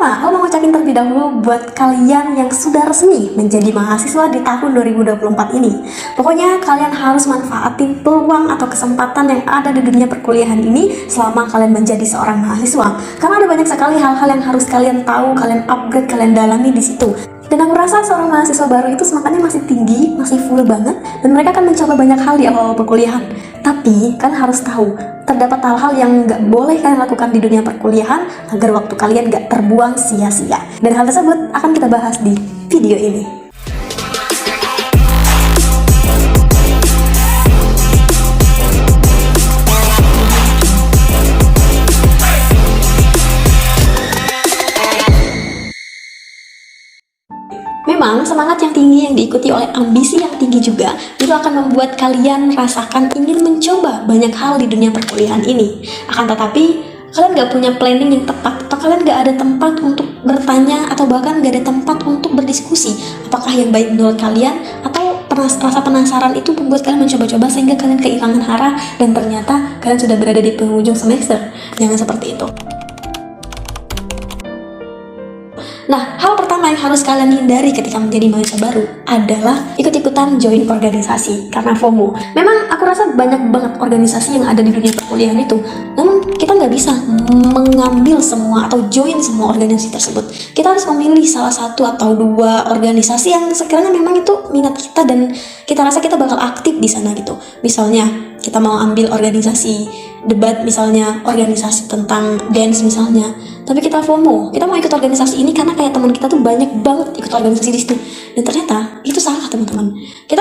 Pertama, aku mau ngucapin terlebih dahulu buat kalian yang sudah resmi menjadi mahasiswa di tahun 2024 ini. Pokoknya kalian harus manfaatin peluang atau kesempatan yang ada di dunia perkuliahan ini selama kalian menjadi seorang mahasiswa. Karena ada banyak sekali hal-hal yang harus kalian tahu, kalian upgrade, kalian dalami di situ. Dan aku rasa seorang mahasiswa baru itu semangatnya masih tinggi, masih full banget, dan mereka akan mencoba banyak hal di awal perkuliahan. Tapi kalian harus tahu, terdapat hal-hal yang nggak boleh kalian lakukan di dunia perkuliahan agar waktu kalian nggak terbuang sia-sia. Dan hal tersebut akan kita bahas di video ini. Memang semangat yang tinggi yang diikuti oleh ambisi yang tinggi juga itu akan membuat kalian rasakan ingin mencoba banyak hal di dunia perkuliahan ini. Akan tetapi kalian gak punya planning yang tepat, atau kalian gak ada tempat untuk bertanya, atau bahkan gak ada tempat untuk berdiskusi apakah yang baik menurut kalian, atau rasa penasaran itu membuat kalian mencoba-coba sehingga kalian kehilangan arah dan ternyata kalian sudah berada di penghujung semester. Jangan seperti itu. Nah, hal pertama yang harus kalian hindari ketika menjadi mahasiswa baru adalah ikut-ikutan join organisasi karena FOMO. Memang aku rasa banyak banget organisasi yang ada di dunia perkuliahan itu, namun kita nggak bisa mengambil semua atau join semua organisasi tersebut. Kita harus memilih salah satu atau dua organisasi yang sekiranya memang itu minat kita dan kita rasa kita bakal aktif di sana gitu. Misalnya kita mau ambil organisasi debat, misalnya organisasi tentang dance misalnya, tapi kita FOMO, kita mau ikut organisasi ini karena kayak teman kita tuh banyak banget ikut organisasi di situ, dan ternyata itu salah teman-teman. Kita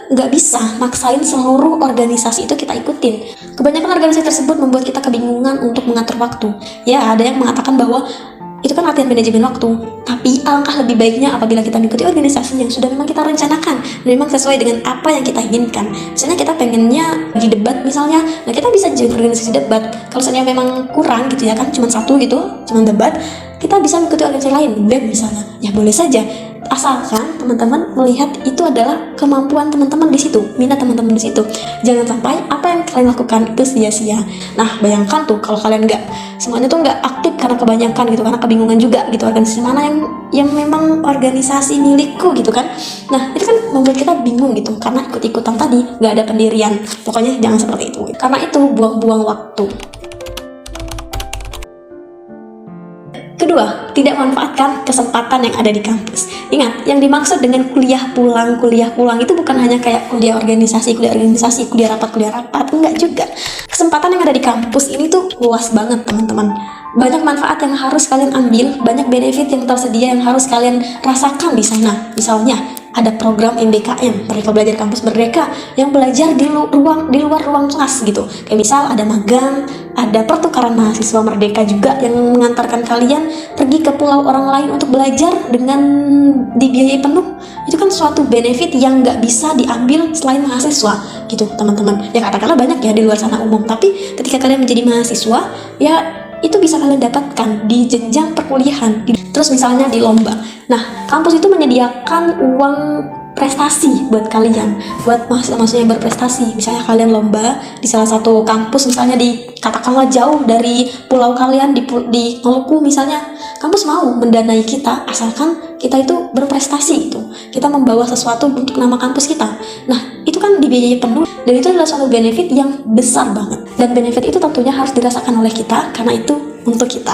nggak bisa maksain seluruh organisasi itu kita ikutin. Kebanyakan organisasi tersebut membuat kita kebingungan untuk mengatur waktu. Ya, ada yang mengatakan bahwa itu kan latihan manajemen waktu, tapi alangkah lebih baiknya apabila kita mengikuti organisasi yang sudah memang kita rencanakan dan memang sesuai dengan apa yang kita inginkan. Misalnya kita pengennya di debat misalnya, nah kita bisa join organisasi debat. Kalau misalnya memang kurang gitu ya kan, cuma satu gitu, cuma debat, kita bisa mengikuti organisasi lain, BEM misalnya, ya boleh saja. Asalkan teman-teman melihat itu adalah kemampuan teman-teman di situ, minat teman-teman di situ. Jangan sampai apa yang kalian lakukan itu sia-sia. Nah, bayangkan tuh kalau kalian semuanya tuh nggak aktif karena kebanyakan gitu, karena kebingungan juga gitu organisasi mana yang memang organisasi milikku gitu kan. Nah, itu kan membuat kita bingung gitu karena ikut-ikutan tadi nggak ada pendirian. Pokoknya jangan seperti itu. Karena itu buang-buang waktu. Kedua, tidak manfaatkan kesempatan yang ada di kampus. Ingat, yang dimaksud dengan kuliah pulang itu bukan hanya kayak kuliah organisasi, kuliah rapat, enggak juga. Kesempatan yang ada di kampus ini tuh luas banget, teman-teman. Banyak manfaat yang harus kalian ambil, banyak benefit yang tersedia yang harus kalian rasakan di sana. Misalnya, ada program MBKM, Merdeka Belajar Kampus Merdeka, yang belajar di luar ruang kelas gitu. Kayak misal ada magang, ada pertukaran mahasiswa merdeka juga yang mengantarkan kalian pergi ke pulau orang lain untuk belajar dengan dibiayai penuh. Itu kan suatu benefit yang nggak bisa diambil selain mahasiswa gitu, teman-teman. Ya katakanlah banyak ya di luar sana umum, tapi ketika kalian menjadi mahasiswa, ya itu bisa kalian dapatkan di jenjang perkuliahan. Terus misalnya di lomba. Nah, kampus itu menyediakan uang prestasi buat kalian, buat mahasiswa yang berprestasi. Misalnya kalian lomba di salah satu kampus, misalnya di katakanlah jauh dari pulau kalian, di Maluku misalnya, kampus mau mendanai kita asalkan kita itu berprestasi gitu. Kita membawa sesuatu untuk nama kampus kita. Nah, itu kan dibiayai penuh dan itu adalah suatu benefit yang besar banget. Dan benefit itu tentunya harus dirasakan oleh kita karena itu untuk kita.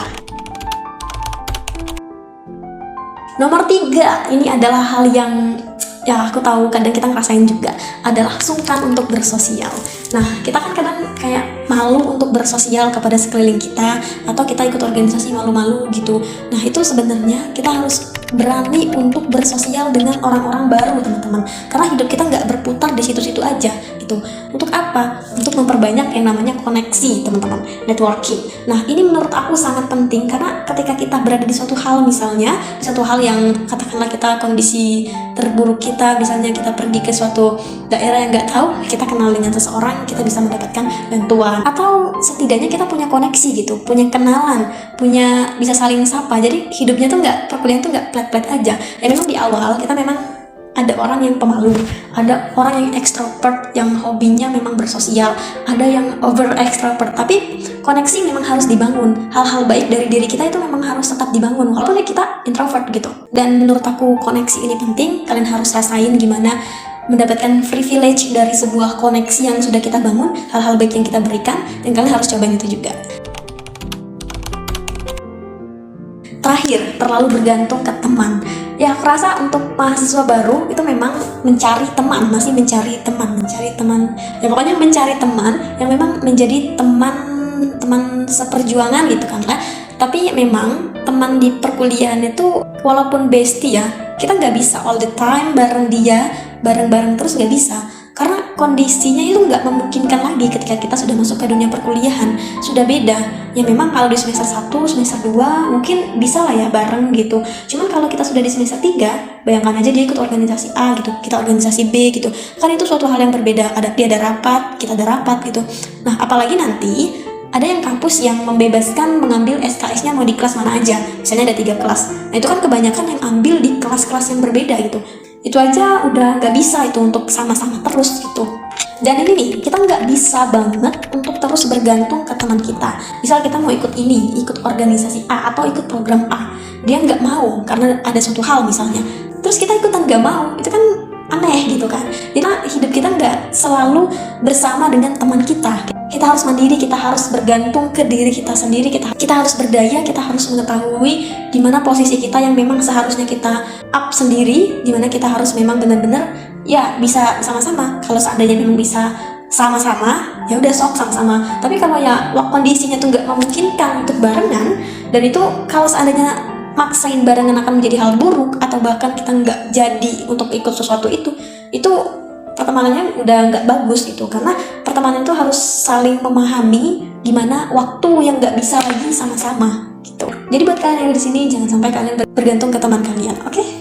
Nomor 3, ini adalah hal yang ya aku tahu kadang kita ngerasain juga, adalah sungkan untuk bersosial. Nah, kita kan kadang kayak malu untuk bersosial kepada sekeliling kita, atau kita ikut organisasi malu-malu gitu. Nah, itu sebenarnya kita harus berani untuk bersosial dengan orang-orang baru, teman-teman. Karena hidup kita nggak berputar di situ-situ aja gitu. Untuk apa? Untuk memperbanyak yang namanya koneksi, teman-teman, networking. Nah, ini menurut aku sangat penting karena ketika kita berada di suatu hal, misalnya di suatu hal yang katakanlah kita kondisi terburuk kita, misalnya kita pergi ke suatu daerah yang nggak tahu, kita kenal dengan seseorang, kita bisa mendapatkan bantuan, atau setidaknya kita punya koneksi gitu, punya kenalan, bisa saling sapa. Jadi hidupnya tuh perkuliahan tuh nggak flat-flat aja. Ya memang di awal kita memang Ada orang yang pemalu, ada orang yang ekstrovert yang hobinya memang bersosial, ada yang over ekstrovert. Tapi koneksi memang harus dibangun. Hal-hal baik dari diri kita itu memang harus tetap dibangun walaupun kita introvert gitu. Dan menurut aku koneksi ini penting. Kalian harus rasain gimana mendapatkan privilege dari sebuah koneksi yang sudah kita bangun, hal-hal baik yang kita berikan, dan kalian harus cobain itu juga. Terakhir, terlalu bergantung ke teman. Ya, aku rasa untuk mahasiswa baru itu memang mencari teman, masih mencari teman. Ya pokoknya mencari teman yang memang menjadi teman seperjuangan gitu kan lah. Tapi memang teman di perkuliahan itu walaupun bestie ya, kita nggak bisa all the time bareng dia, bareng-bareng terus nggak bisa. Karena kondisinya itu nggak memungkinkan lagi ketika kita sudah masuk ke dunia perkuliahan, sudah beda. Ya memang kalau di semester 1, semester 2 mungkin bisa lah ya bareng gitu. Cuman kalau kita sudah di semester 3, bayangkan aja dia ikut organisasi A gitu, kita organisasi B gitu. Kan itu suatu hal yang berbeda, dia ada rapat, kita ada rapat gitu. Nah apalagi nanti ada yang kampus yang membebaskan mengambil SKS-nya mau di kelas mana aja. Misalnya ada 3 kelas. Nah itu kan kebanyakan yang ambil di kelas-kelas yang berbeda gitu. Itu aja udah nggak bisa itu untuk sama-sama terus gitu. Dan ini nih, kita nggak bisa banget untuk terus bergantung ke teman kita. Misal kita mau ikut ini, ikut organisasi A atau ikut program A, dia nggak mau karena ada suatu hal misalnya. Terus kita ikutan nggak mau, itu kan aneh gitu kan. Jadi hidup kita nggak selalu bersama dengan teman kita. Kita harus mandiri, kita harus bergantung ke diri kita sendiri, kita harus berdaya, kita harus mengetahui di mana posisi kita yang memang seharusnya kita up sendiri, di mana kita harus memang benar-benar ya bisa sama-sama. Kalau seandainya memang bisa sama-sama, ya udah sok sama-sama. Tapi kalau ya kondisinya tuh nggak memungkinkan untuk barengan, dan itu kalau seandainya maksain barengan akan menjadi hal buruk atau bahkan kita nggak jadi untuk ikut sesuatu itu pertemanannya udah nggak bagus gitu. Karena pertemanan itu harus saling memahami gimana waktu yang nggak bisa lagi sama-sama gitu. Jadi buat kalian yang di sini jangan sampai kalian bergantung ke teman kalian, oke?